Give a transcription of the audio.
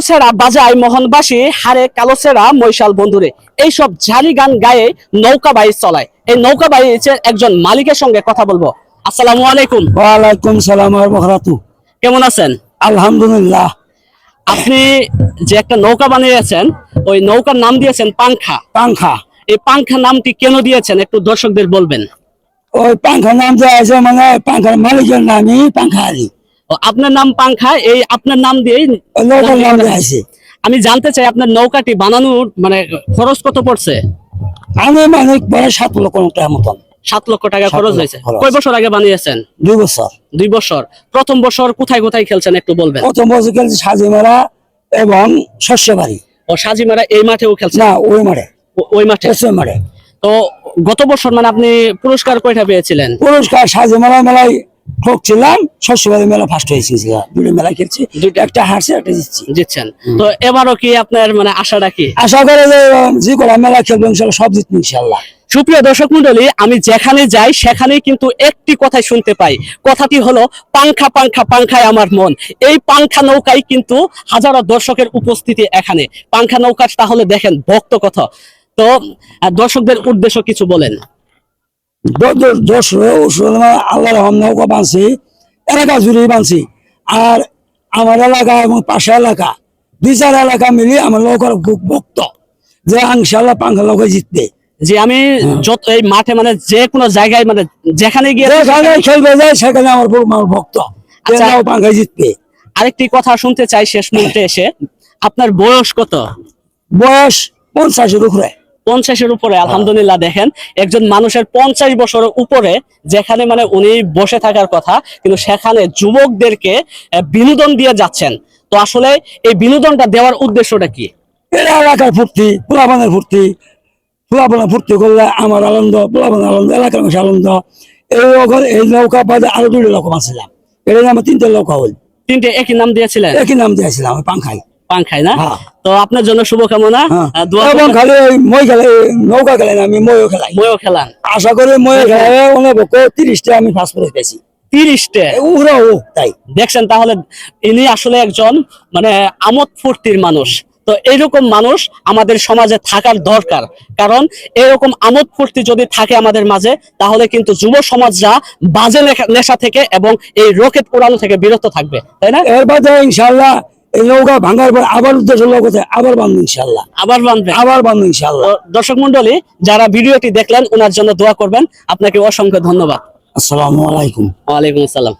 ছেড়া বাজায় মোহনবাসী হারে কালো ছেড়া মৈশাল বন্ধুরে এইসব জারি গান গায়ে নৌকা বাইচ চলায়। এই নৌকা বাইচের একজন মালিকের সঙ্গে কথা বলবো। আসসালামু আলাইকুম। ওয়ালাইকুম সালাম ওয়া বারাকাতুহু। কেমন আছেন? আলহামদুলিল্লাহ। আপনি যে একটা নৌকা বানিয়েছেন, ওই নৌকার নাম দিয়েছেন পাংখা। পাংখা, এই পাংখা নামটি কেন দিয়েছেন একটু দর্শকদের বলবেন। ওই পাংখার নাম যে আছে মানে পাংখার মালিকের নামই পাংখা আলী। ও, আপনার নাম পাংখা, এই আপনার নাম দিয়েই ওই নৌকার নাম যে আছে। আমি জানতে চাই আপনার নৌকাটি বানানোর মানে খরচ কত পড়ছে? আমি মানে বড় 7 লক্ষ টাকা মতন। 7 লক্ষ টাকা 7 খরচ লক্ষ হয়েছে। খরচ। কয় বছর আগে বানিয়েছেন? 2 বছর। 2 বছর। প্রথম বছর কোথায় কোথায় খেলছেন একটু বলবেন। প্রথম বছর খেলছি সাজিমারা এবং শস্যবাড়ি। ও, সাজিমারা এই মাঠেও খেলছেন? না, ওই মাঠে। ওই মাঠে। ওই মাঠে। তো গত বছর মানে আপনি পুরস্কার কয়টা পেয়েছিলেন? পুরস্কার সাজিমারা মেলায় ঠকছিলাম, শস্যবাড়ি মেলা ফার্স্ট হয়েছি। দুটো মেলা খেলছি, একটা হারছে একটা জিতছি। জিতছেন। তো এবারও কি আপনার মানে আশাটা কি? আশা করে যে কটা মেলা খেলবো ইনশাল্লাহ সব জিতবো ইনশাল্লাহ। সুপ্রিয় দর্শক মন্ডলী, আমি যেখানে যাই সেখানে কিন্তু একটি কথাই শুনতে পাই। কথাটি হলো পাংখা পাংখা পাংখায় আমার মন। এই পাংখা নৌকায় কিন্তু হাজারো দর্শকের উপস্থিতি এখানে। পাংখা নৌকা তাহলে দেখেন ভক্ত কথা। তো দর্শকদের উদ্দেশ্য কিছু বলেন। আল্লাহ রহম নৌকা বানছি, এলাকা জুড়ে বানছি। আর আমার এলাকা এবং পাশে এলাকা 2-4 এলাকা মিলিয়ে আমার নৌকার খুব ভক্ত যে ইনশাল্লাহ পাংখা নৌকা জিতবে। যে আমি যত এই মাঠে মানে যে কোনো জায়গায় মানে যেখানে গিয়ে খেলবে যায় সেখানে আমার ভক্ত পাংখা জিতবে। আরেকটি কথা শুনতে চাই শেষ মুহূর্তে এসে, আপনার বয়স কত? বয়স 50-এর উপরে। 50-এর উপরে। আলহামদুলিল্লাহ। দেখেন একজন মানুষের 50 বছরের উপরে যেখানে মানে উনি বসে থাকার কথা, কিন্তু সেখানে যুবকদেরকে বিনোদন দিয়ে যাচ্ছেন। তো আসলে এই বিনোদনটা দেওয়ার উদ্দেশ্যটা কি? এরা এলাকার ফুর্তি, পোলাপানের ফুর্তি। পোলাপানের ফুর্তি করলে আমার আনন্দ, পোলাপানের আনন্দ, এলাকার মানুষের আনন্দ। এই নৌকা বাদে আরো 2টা নৌকা বাঁচছিলাম। এটা আমার 3টে নৌকা হল। 3টে একই নাম দিয়েছিলেন? একই নাম দিয়েছিলাম, আমি পাংখাই। পাংখাই না? তো আপনার জন্য শুভকামনা। এবং খালি মই খেলে, নৌকা খেলে না, আমি মইও খেলাই। মইও খেলান? আশা করি মইও খেলাই অনেক 30টা আমি ফার্স্ট প্রাইজ পেয়েছি। 30টে? তাই দেখছেন, তাহলে ইনি আসলে একজন মানে আমোদ ফুর্তির মানুষ। তো এইরকম মানুষ আমাদের সমাজে থাকার দরকার, কারণ এরকম আমোদ ফুর্তি যদি থাকে আমাদের মাঝে, তাহলে কিন্তু যুব সমাজরা বাজে নেশা থেকে এবং এই রকেট উড়ানো থেকে বিরত থাকবে, তাই না? এর বাদে ইনশাল্লাহ এই নৌকা ভাঙার পর আবার উদ্দেশ্য লোকতে আবার বাঁধবো ইনশাল্লাহ। আবার বাঁধবে? আবার বাঁধবো ইনশাল্লাহ। দর্শক মন্ডলী, যারা ভিডিওটি দেখলেন ওনার জন্য দোয়া করবেন। আপনাকে অসংখ্য ধন্যবাদ। আসসালামু আলাইকুম। ওয়ালাইকুম আসসালাম।